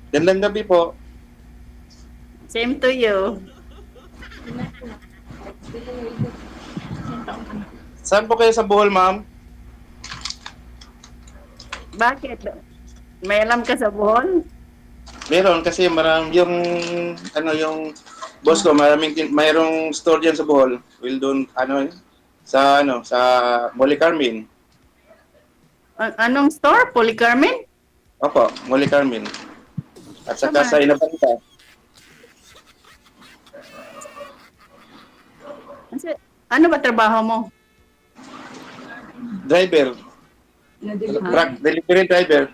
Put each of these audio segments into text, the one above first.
Gandang gabi po. Same to you. Saan po kayo sa Bohol, ma'am? Bakit? May alam ka sa buhol? Meron kasi yung yung boss ko, mayroong store diyan sa Bohol. Will doon sa Molly Carmen. Anong store? Polycarmen? Opo, Molly Carmen. At saka Sama. sa Inabanta, Ano ba trabaho mo? driver, truck Ha? delivery driver.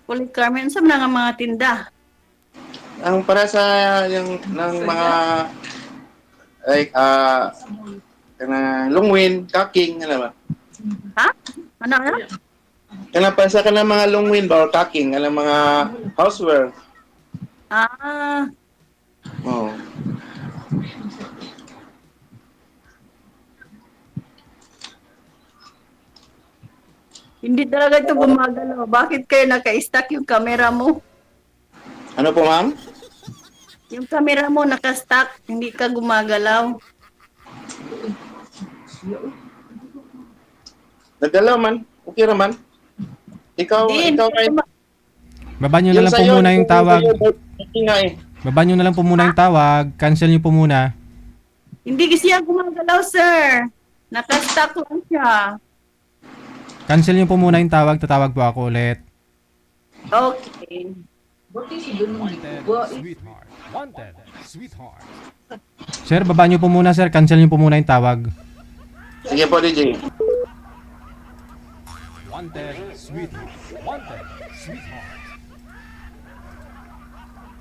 Polycarmen, sa mga tinda. Ang para sa yung ng mga like lungwin, kaking, ano ba? Ha? Ano? Kana para sa kanang mga lungwin ba or kaking, kanang mga houseware. Ah, Oh. hindi talaga ito gumagalaw. Bakit kayo naka-stack yung camera mo? Ano po, ma'am? Yung camera mo naka-stack, hindi ka gumagalaw. Nagdalaw man. Okay naman. Hindi, hindi Ikaw ka kay Baba nyo na yung lang po sa'yo, muna yung tawag. okay nga eh. Baba nyo na lang po muna yung tawag. Cancel nyo po muna. Hindi kasi siya gumagalaw, sir. Naka-stack lang siya. Cancel nyo po muna yung tawag. Tatawag po ako ulit. Okay. Wanted, sweetheart. Wanted, sweetheart. Sir, baba nyo po muna, sir. Cancel nyo po muna yung tawag. Sige po, DJ. Wanted, sweetheart. Wanted, sweetheart.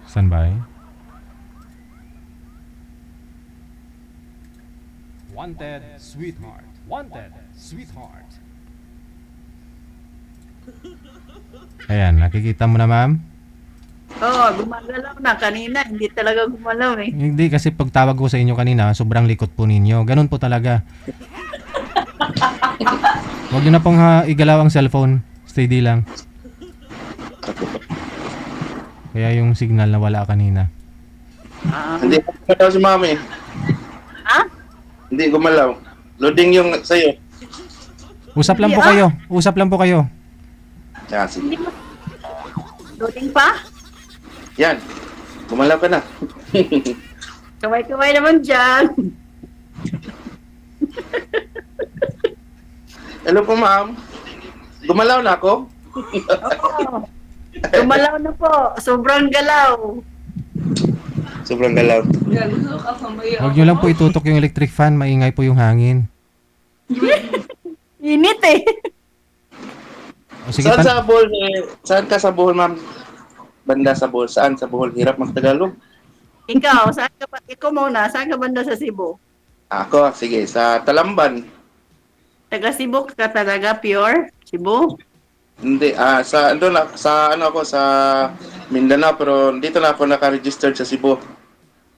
Standby. Wanted, sweetheart. Wanted, sweetheart. Ayan, nakikita mo na, ma'am? Oo, gumagalaw na. Kanina, hindi talaga gumalaw eh. Hindi, kasi pagtawag ko sa inyo kanina, sobrang likot po ninyo. Ganun po talaga. Huwag nyo na pong igalaw ang cellphone. Steady lang. Kaya yung signal nawala kanina. Hindi gumalaw si mami. Ha? Hindi gumalaw. Loading yung sa'yo. Usap lang Hindi, po kayo. Usap lang po kayo. Yan, sige. Hindi mo. Loading pa? Yan. Gumalaw ka na. Kaway-kaway naman dyan. Hello po, ma'am. Gumalaw na ako? Oo. Gumalaw na po. Sobrang galaw. Sobrang galaw. Huwag nyo lang po itutok yung electric fan. Maingay po yung hangin. Init eh. O sige, Saan ka sa Bohol, ma'am? Banda sa Bohol. Saan sa Bohol? Hirap magtagalog. Ikaw, saan ka ba? Ikaw muna, saan ka banda sa Cebu? Ako, sige. Sa Talamban. Taga Cebu ka talaga, pure? Cebu? Hindi, sa ano ako, sa Mindanao, pero dito na ako naka-registered sa Cebu.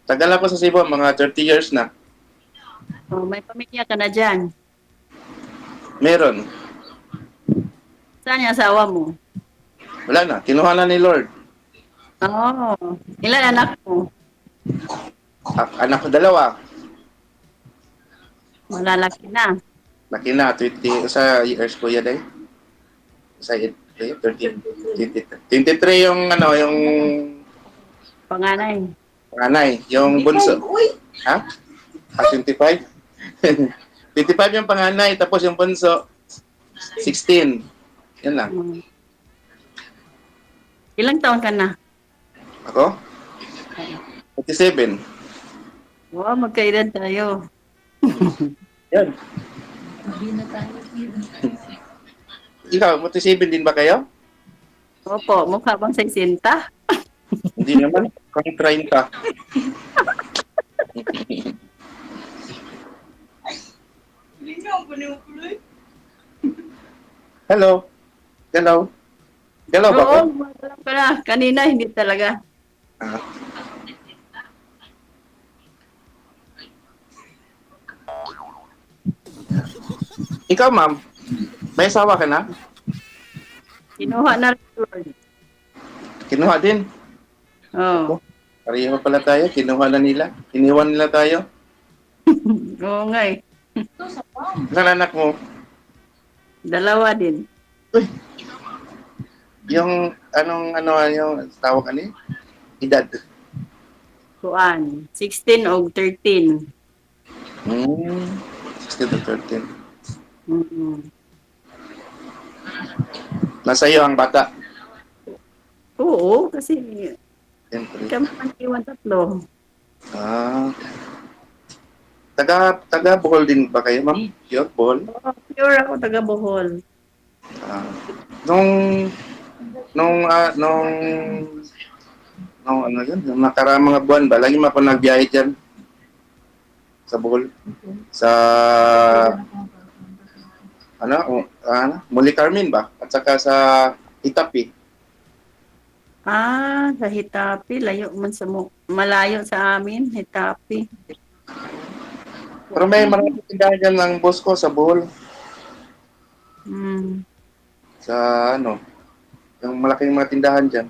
Tagal ako sa Cebu, mga 30 years na. Oh, may pamilya ka na dyan. Meron. Saan yung asawa mo? Wala na, kinuha na ni Lord. Oh, ilan anak mo? Anak ko dalawa. Malalaki na. Laki na, 20, sa years ko yan eh. Sa 30, 23 yung yung Panganay. panganay, yung bunso. Ha? 25? 25 yung panganay, tapos yung bunso, 16. Yan lang. Hmm. Ilang taon ka na? Ako? 47. Wow, magkaedad tayo. Yan. Ikaw, 47 din ba kayo? Opo, mukha bang 60? Hindi naman. Kung 30. Hello? Hello? Hello ba ko? Oo, gumagalaw ka na. Kanina, hindi talaga. Ah. Ikaw, ma'am, may asawa ka na? Kinuha na rin. Kinuha din. Oh. Pareho pala tayo. Kinuha na nila. Iniwan nila tayo. Oo nga eh. Ilan anak mo? Dalawa din. Uy, yung yung tawag ano yun? Edad. Kuan. 16 o 13. Hmm. 16 to 13. Mm-mm. Nasa iyo ang bata. Oo, kasi Siyempre. kami man iwan tatlo. Ah. Taga Bohol din ba kayo, ma'am? Pure Bohol? Oh, pure ako taga Bohol. Ah. Nung nung ah, nung nung ano yun, nung nakaraang mga buwan ba, lagi mo ako nagbiyahe dyan sa Bohol. Sa Muli Carmen ba? At saka sa Itapi. Ah, sa Hitapi, layo man sa malayo sa amin, Hitapi. Pero may maraming tindahan dyan ng boss ko sa Bohol. Mm. Sa yung malaking mga tindahan dyan.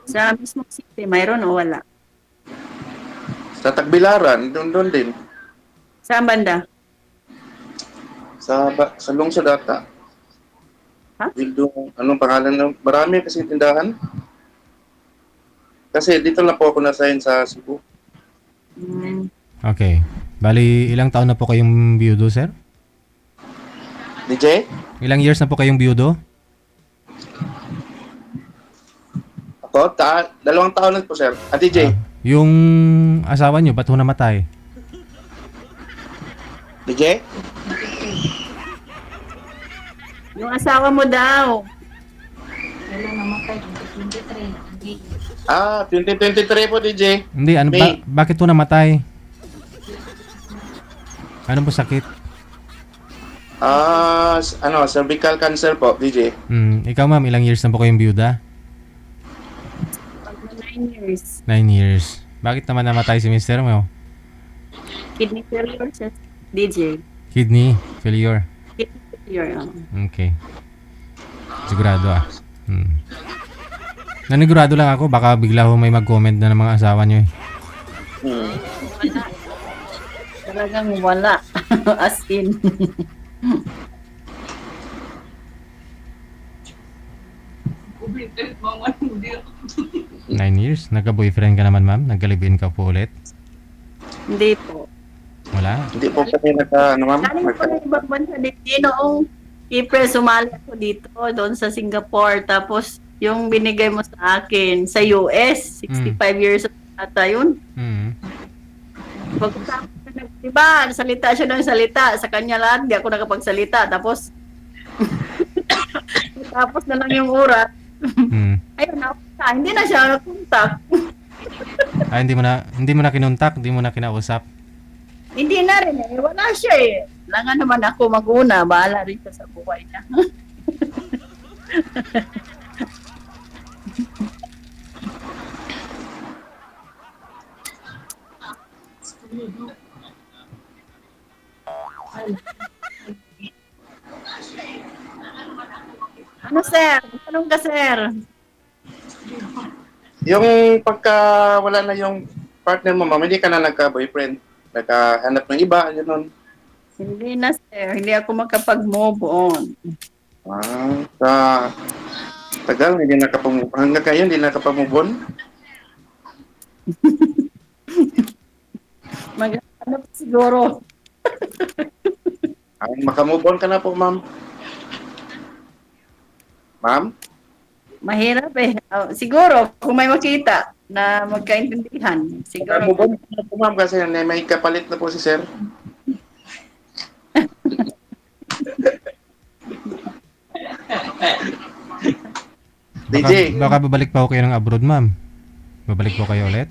Sa mismo city, mayroon o wala? Sa Tagbilaran, doon din. Saan banda? Sa lungsod ata. Ha? Bildo, anong pangalan ng marami kasi tindahan. Kasi dito lang po ako na-sign sa Cebu. Mm. Okay. Bali, ilang taon na po kayong biyudo, sir? DJ? Ilang years na po kayong biyudo? Ako, 2 taon na po, sir. DJ? Yung asawa nyo, ba't ho namatay? DJ? Yung asawa mo daw. 2023 po, DJ. Hindi, ano ba? May- Bakit ho namatay? Ano po sakit? Cervical cancer po, DJ. Ikaw ma'am, ilang years na po kayong biyuda? 9 years. 9 years. Bakit naman namatay si mister mo? Kidney failure siya, DJ. Kidney failure. Kidney failure, Okay. Sigurado Nanigurado lang ako, baka bigla ho may mag-comment na ng mga asawa nyo eh. Talagang wala. As in. 9 years? Nagka-boyfriend ka naman ma'am? Nagka-live-in ka po ulit? Hindi po. Wala? Hindi po kasi ma'am? Galing ko na ibang bansa din. Noong April, sumali ako dito, doon sa Singapore. Tapos, yung binigay mo sa akin sa US, 65 years old ata yun. Pagkatapos, diba, salita siya ng salita. Sa kanya lahat, di ako nakapagsalita. Tapos, tapos na lang yung oras. Ayun, hindi na siya nakontak. Hindi mo na kinontak, hindi mo na kinausap. Hindi na rin eh. Wala siya eh. Langan naman ako mag-una. Bahala rin siya sa buhay niya. Ano sir? Tanong ka sir? Yung pagka wala na yung partner mo, ma'am, hindi ka na nagka-boyfriend. Nagkahanap ng iba, gano'n. Hindi na sir. Hindi ako makapag-move on. Sa tagal, hindi nakapag-move. Hanggang kayo, hindi nakapag-move on? Mag-ano siguro. Makamove on ka na po, ma'am. Ma'am? Mahirap eh. Siguro, kung may makita na magkaintindihan. Siguro. Makamove on ka na po, ma'am, kasi may kapalit na po si sir. DJ. Baka babalik pa ako kayo ng abroad ma'am. Babalik po kayo ulit?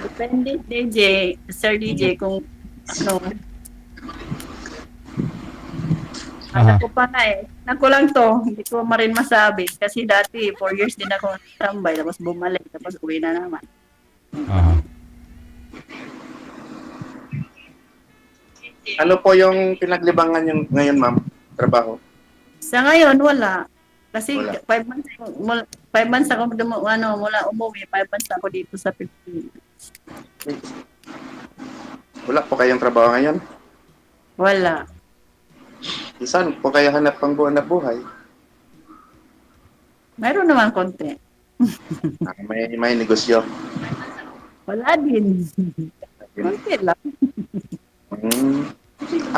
Depende, DJ. Sir DJ, kung ano. Alam ko pa nga eh. Nako lang to. Hindi ko rin masabi. Kasi dati, 4 years din ako tambay. Tapos bumalik. Tapos uwi na naman. Ano po yung pinaglibangan yung ngayon, ma'am? Trabaho? Sa ngayon, wala. Kasi Wala. 5 months, 5 months ako mula umuwi, 5 months ako dito sa Pilipinas. Wala po kayong trabaho ngayon? Wala. Saan po kayo hanap pang buwan na buhay? Meron naman konti. May negosyo. Wala din. Konti lang. Hmm.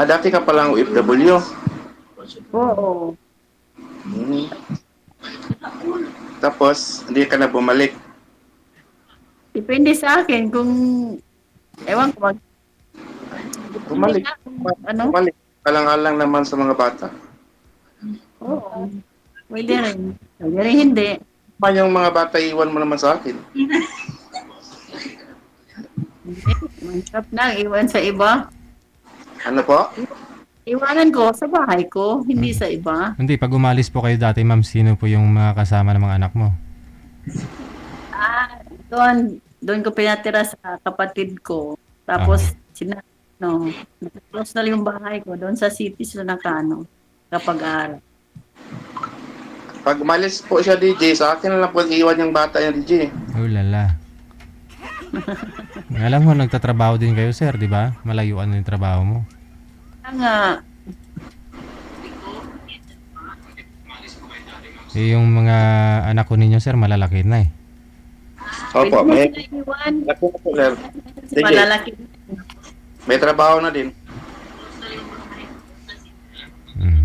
Dati ka palang OFW. Oo. Hmm. Tapos, hindi ka na bumalik. Depende sa akin kung, ewan ko, Bumalik. ano? Bumalik. Alang-alang naman sa mga bata. Oo. Pwede rin. Pwede rin hindi. Pa yung mga bata, iwan mo naman sa akin. Hindi. Mahirap na. Iwan sa iba. Ano po? Iwanan ko sa bahay ko, hindi sa iba. Hindi, pag umalis po kayo dati, ma'am, sino po yung mga kasama ng mga anak mo? Doon ko pinatira sa kapatid ko. Tapos, close na yung bahay ko. Doon sa city sila nakano kapag araw. Pag umalis po siya, DJ, sa akin na lang po iwan yung bata yung DJ. Oh, lala. Alam mo, nagtatrabaho din kayo, sir, di ba? Malayuan na yung trabaho mo. Kaya nga, Yung mga anak ko ninyo, sir, malalaki na eh. pwede Opo, mo may, sila iwan. ako po, sir. Kasi Sige. malalaki. May trabaho na din. Mm.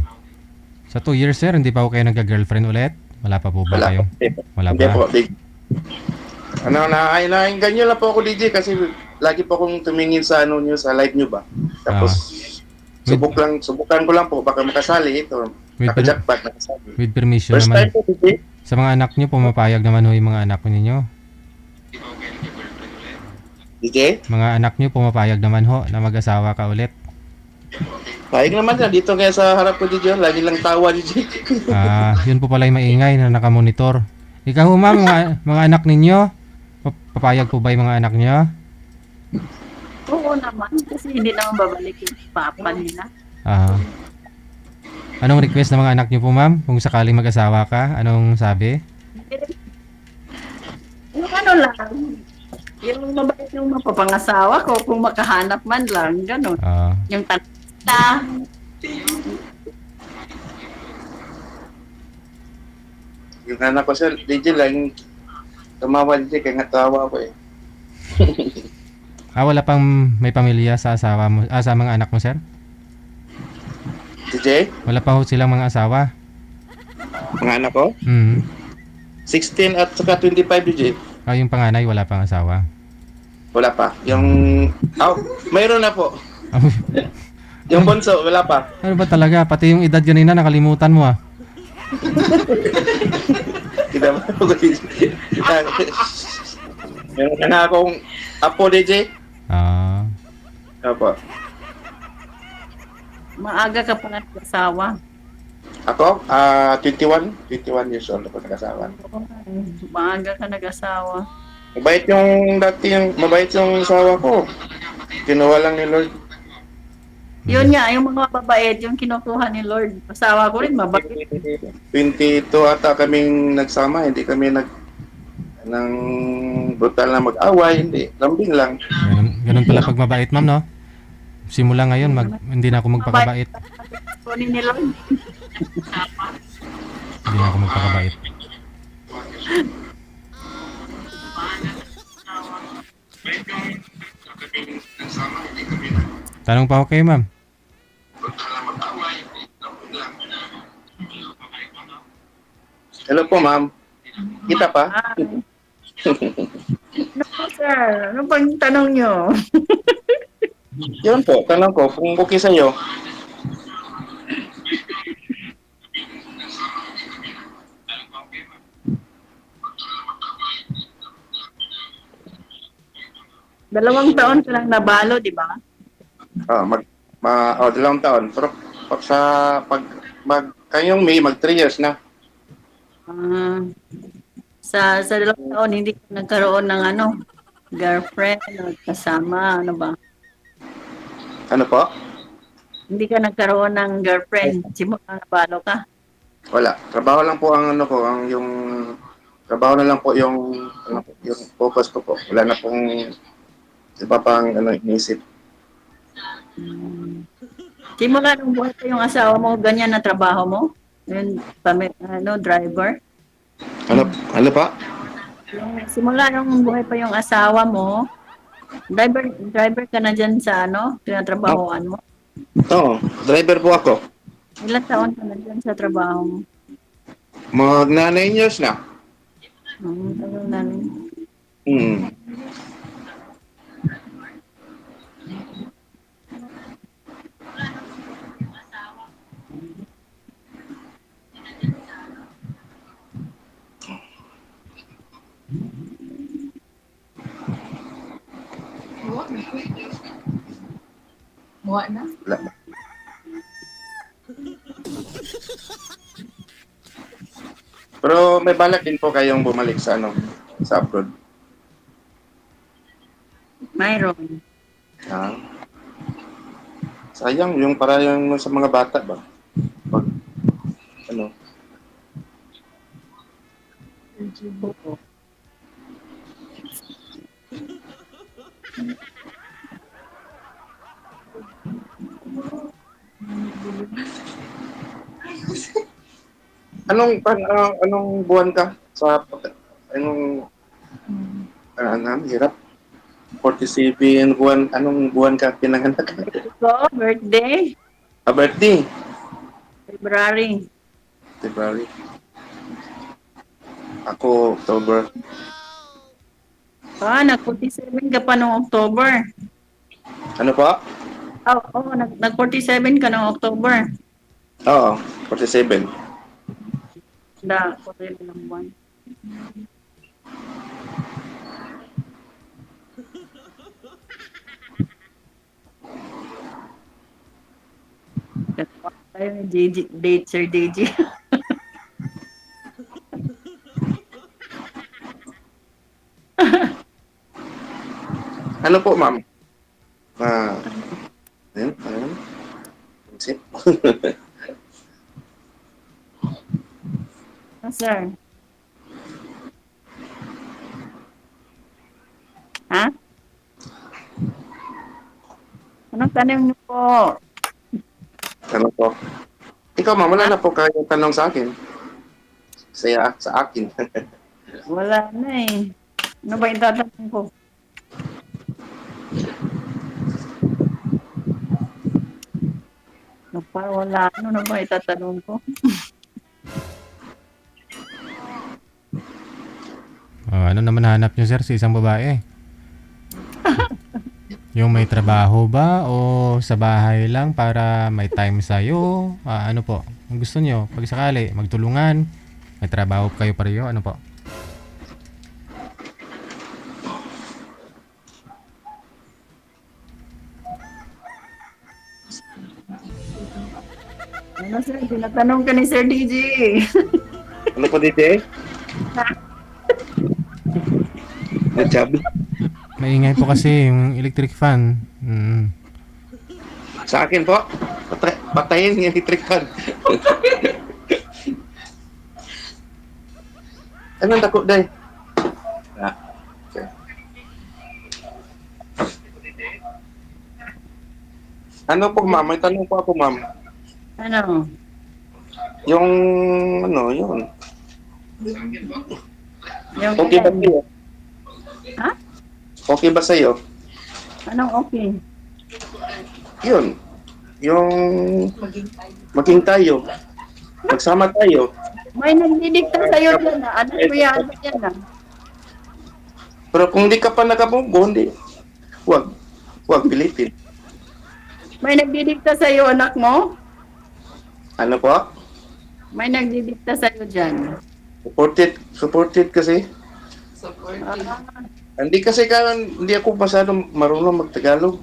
Sa 2 years, sir, hindi pa po kayo nagka-girlfriend ulit? Wala pa po ba Wala kayo? po. Wala Hindi pa? po, big. Ganyan lang po ako, DJ, kasi lagi po akong tumingin sa nyo, sa live nyo ba. Tapos, subukan ko lang po, baka makasali ito. With, Naka-jackpot, nakasali. with permission First time naman. po, DJ. Sa mga anak nyo, pumapayag naman ho yung mga anak ninyo. DJ? Mga anak nyo, pumapayag naman ho na mag-asawa ka ulit. Paig naman na, dito kaya sa harap ko, DJ. Lagi lang tawa, DJ. Yun po pala yung maingay na nakamonitor. Ikaw ho, ma'am, mga anak ninyo, papayag po ba yung mga anak nyo? Oo naman, kasi hindi naman babalik yung papa nila. Anong request ng mga anak nyo po, ma'am? Kung sakaling mag-asawa ka, anong sabi? Yung ano lang, yung mabait yung mapapangasawa ko, kung makahanap man lang, gano'n. Yung tanita. Yung anak ko, sir, DJ lang, tumawa, DJ, kaya nga tawa ko eh. Wala pang may pamilya sa asawa mo, sa mga anak mo, sir? DJ? Wala pa ho silang mga asawa? Mga anak ko? 16 at saka 25, DJ. Yung panganay, wala pang asawa? Wala pa. Yung... mayroon na po. Yung bunso, wala pa. Ano ba talaga? Pati yung edad ganina, nakalimutan mo Kita mo po, DJ. Meron na akong apo, DJ. Apo. Maaga ka pa nag-asawa. Ako? 21. 21 years old ako nag-asawa. Maaga ka nag-asawa. Mabait yung asawa ko. Kinuha lang ni Lord. Yun nga, yung mga babait, yung kinukuha ni Lord. Asawa ko rin, mabait. 22 ata kaming nagsama, hindi kami ng brutal na mag-away, hindi. Lambing lang. Ganun pala pag mabait, ma'am, no? Simula ngayon, hindi na ako magpakabait. Kunin ni Lord. Hindi na ako magpakabait. Tanong pa ako kayo, ma'am. Hello po, ma'am. Kita pa? No, sir. Ano pang tanong nyo? Yun po, tanong ko, kung okay sa'yo. Dalawang taon ka lang nabalo, di ba? Dalawang taon. Pero kayong May, 3 years na. Sa dalawang taon, hindi ka nagkaroon ng girlfriend o kasama, ano ba? Ano po? Hindi ka nagkaroon ng girlfriend. Simula nabalo ka. Wala. Trabaho lang po ang ano ko, ang yung trabaho na lang po yung focus ko po. Wala na pong iba pang ano iniisip. Hmm. Simula nung buhay pa yung asawa mo, ganyan na trabaho mo? Yung driver? Ano ano pa? Yung simula nung buhay pa yung asawa mo, driver ka na dyan sa Oh, tinatrabahoan mo? oo, driver po ako. Ilang taon ka na dyan sa trabaho mo? Mag na 9 years na. Tagal na rin. Hmm. Muha na. Wala. Pero may balak din po kayong bumalik sa ano, sa abroad. Mayroon. Ah. Sayang yung para yung sa mga bata ba. Pag ano, Oo. anong buwan ka sa anong hirap 47 buwan, anong buwan ka pinanganak? Ko, birthday, Birthday, February. February. Ako, October. Nag-47 ka pa noong October. Ano po? Nag-47 ka noong October. Oo, 47. Ako rin ng buwan. Katawa tayo ni date, Sir DJ. Ano po, ma'am? Ayun. Isip. Sir. Ha? Anong tanong niyo po? Ano po? Ikaw, ma'am, wala na po kayong tanong sa akin. Sa akin. Wala na eh. Ano ba yung tatanong ko? Wala. Ano na ba itatanong ko? Ano naman hanap nyo, sir, sa isang babae? Yung may trabaho ba o sa bahay lang para may time sa'yo? Ano po? Kung gusto nyo, pag sakali, magtulungan, may trabaho kayo pareho, ano po? Ano sir? Tinatanong ka ni Sir DJ. Ano po, DJ? Nagsabi. Maingay po kasi yung electric fan. Sa akin po, patayin yung electric fan. Anong dako, day? Okay. Ano po, ma'am? May tanong po ako, ma'am. Ano? Yung, yun. Yung Okay ba sa'yo? Ha? Okay ba sa'yo? Anong okay? Yun. Yung maging tayo. Magsama tayo. May nagdidikta sa'yo dyan na. Ano ko yan na? Pero kung di ka pa nakabubo, hindi. Huwag. Huwag pilitin. May nagdidikta sa'yo anak mo? Ano po? May nagdidikta sa'yo dyan. Supported kasi. Hindi kasi hindi ako masyadong marunong mag-Tagalog.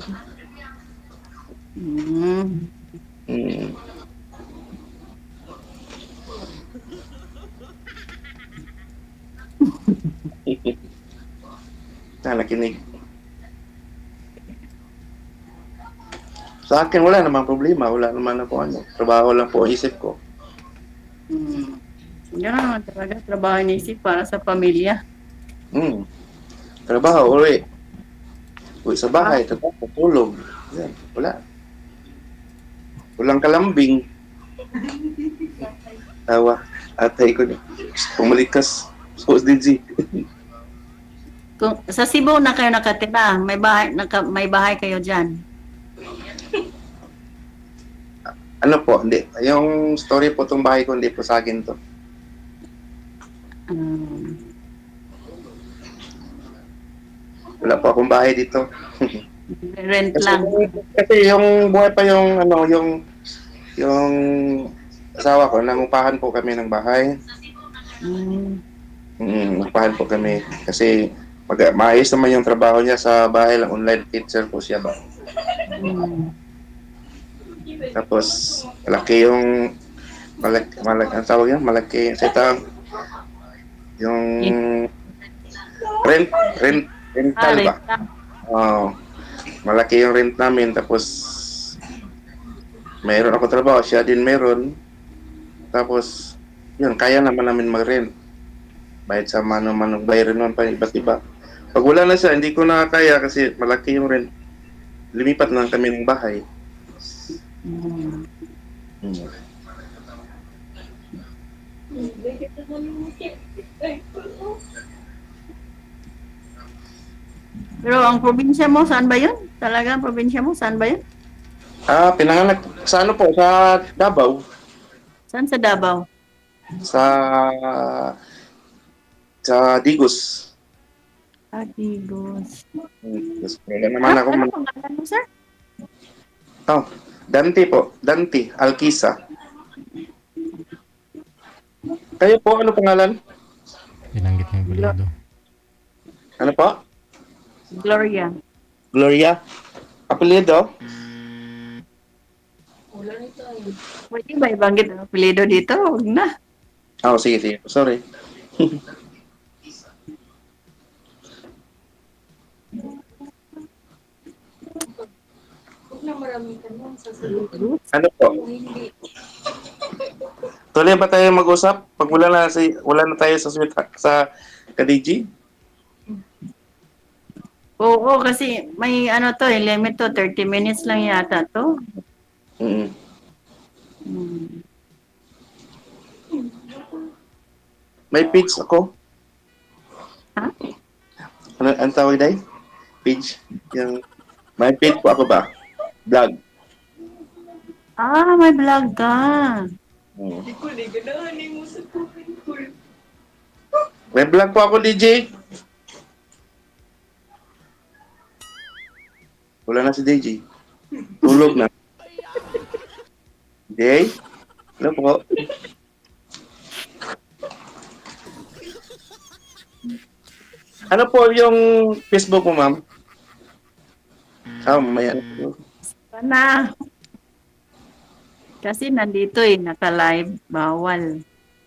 Hmm. Hmm. Nakinig. Sa akin wala namang problema, wala naman ako Trabaho lang po ang isip ko. Hmm. Ganun naman talaga, trabaho inisip para sa pamilya. Hmm. Trabaho, uwi. Uwi sa Ah, bahay, trabaho, tulog. Yan, wala. Walang kalambing. Tawa. Atay ko na. Pumalikas. Sports DJ. kung, sa Cebu na kayo nakatira, may bahay kayo dyan. Ano po, hindi. Yung story po tong bahay ko, hindi po sa akin to. Um, Wala po akong bahay dito. rent Kasi, lang. kasi yung buhay pa yung, ano, yung asawa ko, nangupahan po kami ng bahay. Mm, Nangupahan po kami. Kasi, maayos naman yung trabaho niya sa bahay lang. Online teacher po siya ba. mm. Tapos, malaki, ang tawag yan? Malaki, yung rent, rental ba? Rent lang. Oo. Malaki yung rent namin. Tapos, mayroon ako trabaho, siya din meron. Tapos, yun, kaya naman namin mag-rent. Bayad sa mano-mano, bayaran naman pa iba't iba. Pag wala na siya, hindi ko na kaya kasi malaki yung rent. Lumipat na lang kami ng bahay. Mm. Hmm. Pero ang probinsya mo, saan ba yun? Talaga ang probinsya mo, saan ba yun? Pinanganak sa ano po, sa Davao. Saan sa Davao? Sa Digos. Adigos. Wala naman ako Ano pangalan mo, sir? Oh, Dante po. Dante Alkisa. Kayo po, ano pangalan? Binanggit niyo yung Bulido. Ano po? Gloria. Gloria. Apelyido? Pwede ba ibanggit ang apelido dito? Huwag na. Sige, sige. Sorry. Huwag na maraming tanong sa sagot. Ano po? Tuloy ba tayo mag-usap? Pag wala na tayo sa Kadiji? Oo, kasi may ano to, limit to, 30 minutes lang yata to. Mm. Hmm. May page ako. Ha? Ano ang tawag dahil? Page? May page po ako ba? Vlog. May vlog ka. Mm. Hindi ko ganahan mo sa tuwing ko. May vlog po ako, DJ. Wala na si DJ. Tulog na. DJ? Ano po? Ano po yung Facebook mo, ma'am? May ano. Sana. Kasi nandito naka-live, bawal.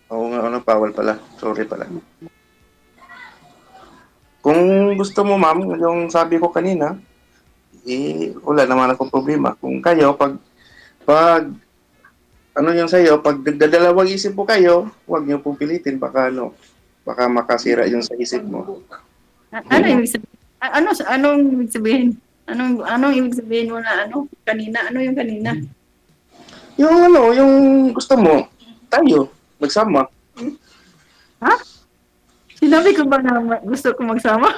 Oo nga, bawal pala. Sorry pala. Kung gusto mo, ma'am, yung sabi ko kanina, wala naman akong problema. Kung kayo, ano yung sa'yo, pag dadalawang isip po kayo, huwag niyo pong pilitin. Baka makasira yung sa isip mo. Ano ibig sabihin? Anong ibig sabihin? Anong ibig sabihin mo na kanina? Ano yung kanina? Yung gusto mo, tayo, magsama. Ha? Sinabi ko ba na gusto ko magsama?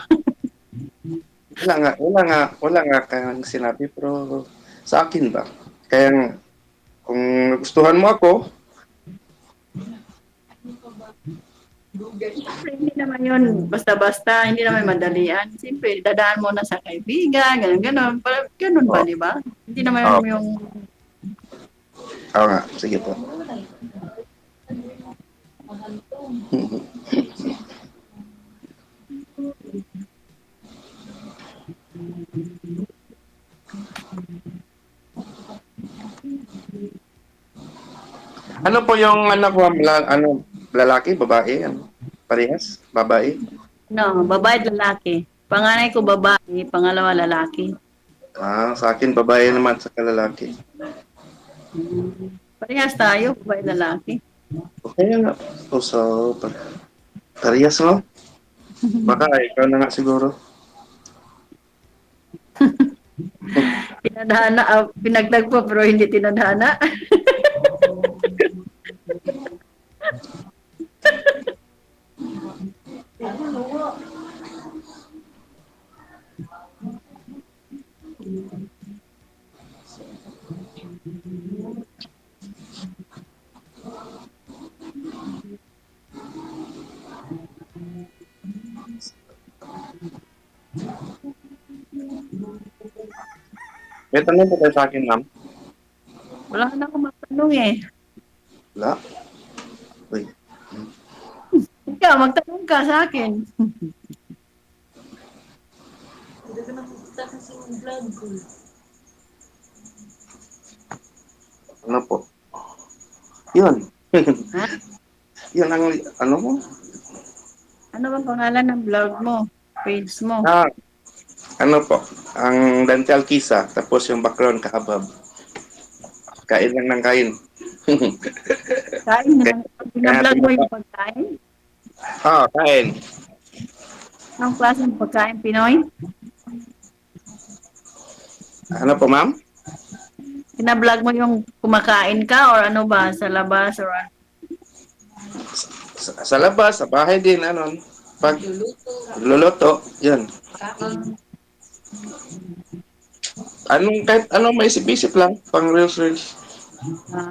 Wala nga kang sinabi, pero sa akin ba? Kaya nga, kung gustuhan mo ako, Siyempre, hindi naman yun basta-basta, hindi naman madalian. Siyempre, dadaan mo na sa kaibigan, gano'n. Ganun ba, di ba? Hindi naman yung oo nga, sige po. Ano po yung anak ko, lalaki, babae, parehas, babae? babae at lalaki. Panganay ko babae, pangalawa lalaki. Sa akin, babae naman sa lalaki. Parehas tayo, babae at lalaki. Okay nga. So, parehas mo? Baka ikaw na nga siguro. Tinadhana, pinagtagpo pero hindi tinadhana. May tanong po kayo sa akin, ma'am? Wala na akong matanong eh. Wala. Uy. Ikaw, magtanong ka sa akin. Hindi ka nakikita kasi yung vlog ko. Ano po? Yun. Ha? Yun ang, ano mo? Ano bang pangalan ng vlog mo? Page mo? Ah, ano po? Ang dental kisa, tapos yung background kahabab. Kain lang ng kain. Kain na. Kaya Binablog mo yung pagkain? kain. Anong klase ng pagkain, Pinoy? Ano po, ma'am? Binablog mo yung kumakain ka or ano ba? Sa labas or ano? Sa labas, sa bahay din, ano. Pag luluto, yun. Kahit anong maisip-isip lang, pang reels. Ah,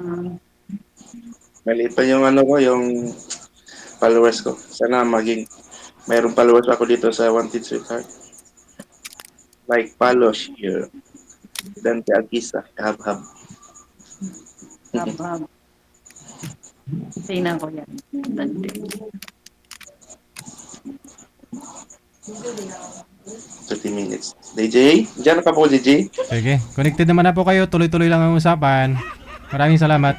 Maliit pa yung ano ko, yung followers ko. Sana mayroong followers ako dito sa Wanted Sweetheart. Like, follow, share. Dante Alkisa, kahab-hab. hab-hab. Tingnan ko yan. Dante. 30 minutes. DJ? Diyan ka po, DJ? Sige, connected naman na po kayo. Tuloy-tuloy lang ang usapan. Maraming salamat.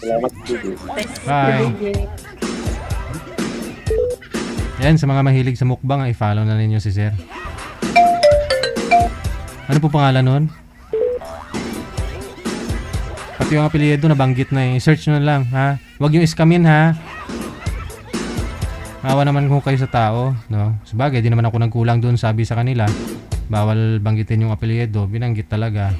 Salamat, DJ. Bye. Yan, sa mga mahilig sa mukbang, i-follow na ninyo si Sir. Ano po pangalan nun? Pati yung apelyido nabanggit na eh. Search nyo na lang, ha? Huwag yung iskamin, ha? Awa naman kung kayo sa tao, no? Sabagay, di naman ako nagkulang doon, sabi sa kanila. Bawal banggitin yung apelyido, binanggit talaga.